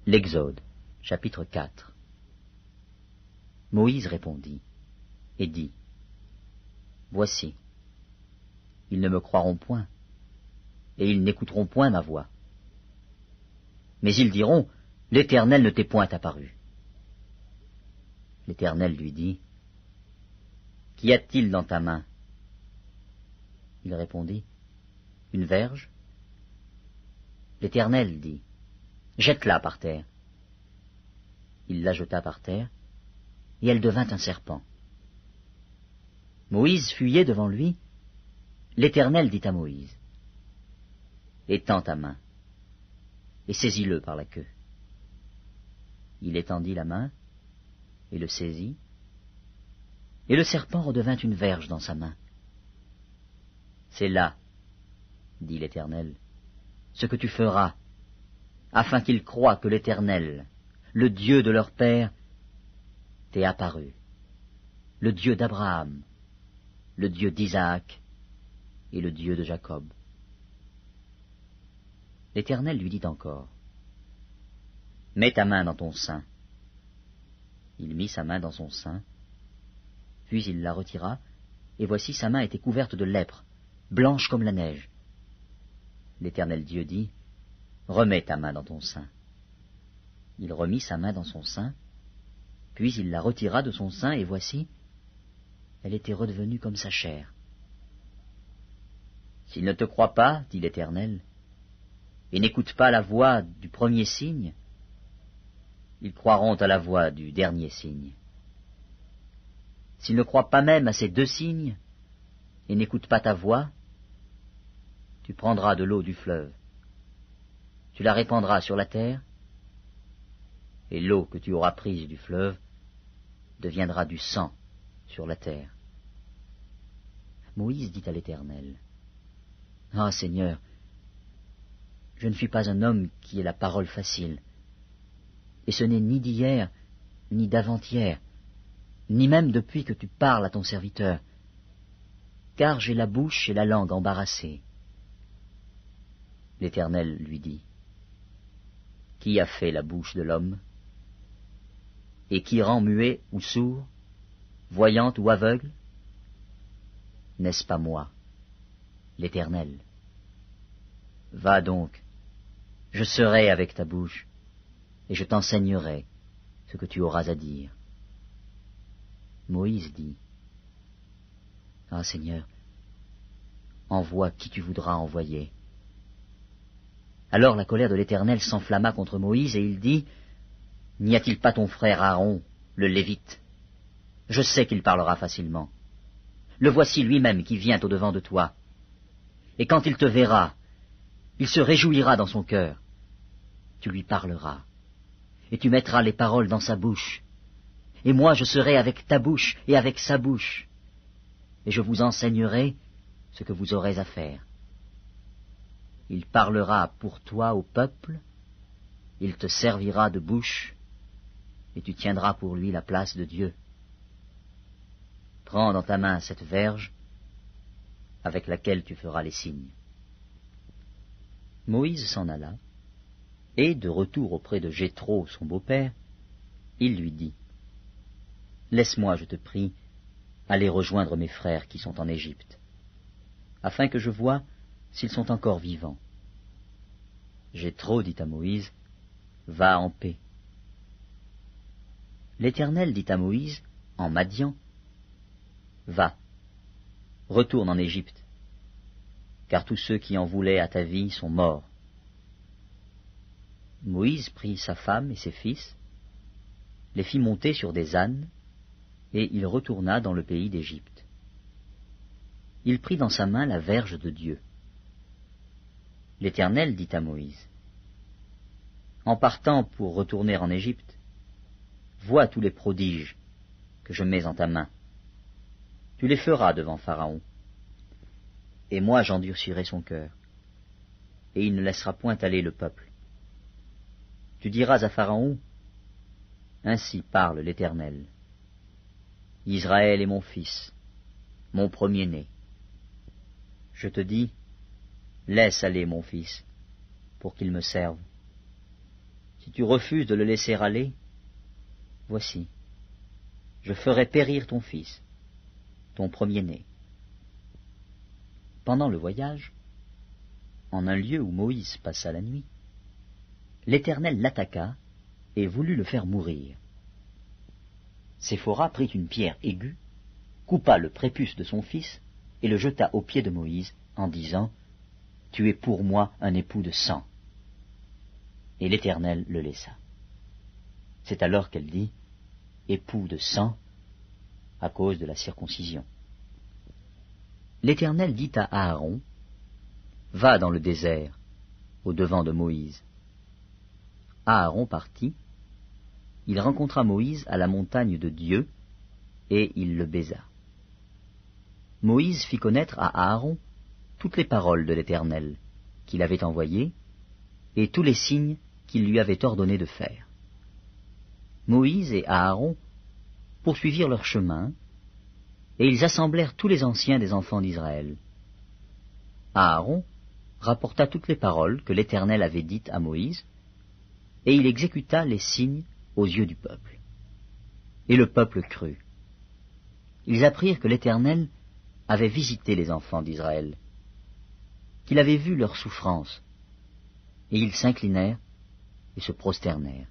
L'Exode, chapitre 4. Moïse répondit et dit, « Voici, ils ne me croiront point, et ils n'écouteront point ma voix. Mais ils diront, l'Éternel ne t'est point apparu. » L'Éternel lui dit, « Qu'y a-t-il dans ta main ?» Il répondit, « Une verge. » L'Éternel dit, « Jette-la par terre. » Il la jeta par terre, et elle devint un serpent. Moïse fuyait devant lui. L'Éternel dit à Moïse, « Étends ta main, et saisis-le par la queue. » Il étendit la main, et le saisit, et le serpent redevint une verge dans sa main. « C'est là, dit l'Éternel, ce que tu feras, afin qu'ils croient que l'Éternel, le Dieu de leur père, t'est apparu, le Dieu d'Abraham, le Dieu d'Isaac et le Dieu de Jacob. » L'Éternel lui dit encore, « Mets ta main dans ton sein. » Il mit sa main dans son sein, puis il la retira, et voici sa main était couverte de lèpre, blanche comme la neige. L'Éternel Dieu dit, « Remets ta main dans ton sein. » Il remit sa main dans son sein, puis il la retira de son sein, et voici, elle était redevenue comme sa chair. « S'ils ne te croient pas, dit l'Éternel, et n'écoutent pas la voix du premier signe, ils croiront à la voix du dernier signe. S'ils ne croient pas même à ces deux signes, et n'écoutent pas ta voix, tu prendras de l'eau du fleuve, tu la répandras sur la terre, et l'eau que tu auras prise du fleuve deviendra du sang sur la terre. » Moïse dit à l'Éternel, « Ah, Seigneur, je ne suis pas un homme qui ait la parole facile, et ce n'est ni d'hier, ni d'avant-hier, ni même depuis que tu parles à ton serviteur, car j'ai la bouche et la langue embarrassées. » L'Éternel lui dit, « Qui a fait la bouche de l'homme? Et qui rend muet ou sourd, voyant ou aveugle? N'est-ce pas moi, l'Éternel? Va donc, je serai avec ta bouche, et je t'enseignerai ce que tu auras à dire. » Moïse dit, « Ah, Seigneur, envoie qui tu voudras envoyer. » Alors la colère de l'Éternel s'enflamma contre Moïse, et il dit, « N'y a-t-il pas ton frère Aaron, le Lévite? Je sais qu'il parlera facilement. Le voici lui-même qui vient au-devant de toi. Et quand il te verra, il se réjouira dans son cœur. Tu lui parleras, et tu mettras les paroles dans sa bouche. Et moi je serai avec ta bouche et avec sa bouche, et je vous enseignerai ce que vous aurez à faire. Il parlera pour toi au peuple, il te servira de bouche, et tu tiendras pour lui la place de Dieu. Prends dans ta main cette verge, avec laquelle tu feras les signes. » Moïse s'en alla, et, de retour auprès de Jéthro, son beau-père, il lui dit, « Laisse-moi, je te prie, aller rejoindre mes frères qui sont en Égypte, afin que je voie s'ils sont encore vivants. » Jéthro dit à Moïse, « Va en paix. » L'Éternel dit à Moïse, en Madian, « Va, retourne en Égypte, car tous ceux qui en voulaient à ta vie sont morts. » Moïse prit sa femme et ses fils, les fit monter sur des ânes, et il retourna dans le pays d'Égypte. Il prit dans sa main la verge de Dieu. L'Éternel dit à Moïse, « En partant pour retourner en Égypte, vois tous les prodiges que je mets en ta main. Tu les feras devant Pharaon, et moi j'endurcirai son cœur, et il ne laissera point aller le peuple. Tu diras à Pharaon, ainsi parle l'Éternel. Israël est mon fils, mon premier-né. Je te dis, laisse aller mon fils, pour qu'il me serve. Si tu refuses de le laisser aller, voici, je ferai périr ton fils, ton premier-né. Pendant le voyage, en un lieu où Moïse passa la nuit, l'Éternel l'attaqua et voulut le faire mourir. Séphora prit une pierre aiguë, coupa le prépuce de son fils et le jeta aux pieds de Moïse en disant « Tu es pour moi un époux de sang. » Et l'Éternel le laissa. C'est alors qu'elle dit « époux de sang » à cause de la circoncision. L'Éternel dit à Aaron « Va dans le désert, au devant de Moïse. » Aaron partit, il rencontra Moïse à la montagne de Dieu, et il le baisa. Moïse fit connaître à Aaron toutes les paroles de l'Éternel qu'il avait envoyées, et tous les signes qu'il lui avait ordonné de faire. Moïse et Aaron poursuivirent leur chemin, et ils assemblèrent tous les anciens des enfants d'Israël. Aaron rapporta toutes les paroles que l'Éternel avait dites à Moïse, et il exécuta les signes aux yeux du peuple. Et le peuple crut. Ils apprirent que l'Éternel avait visité les enfants d'Israël, qu'il avait vu leurs souffrances, et ils s'inclinèrent et se prosternèrent.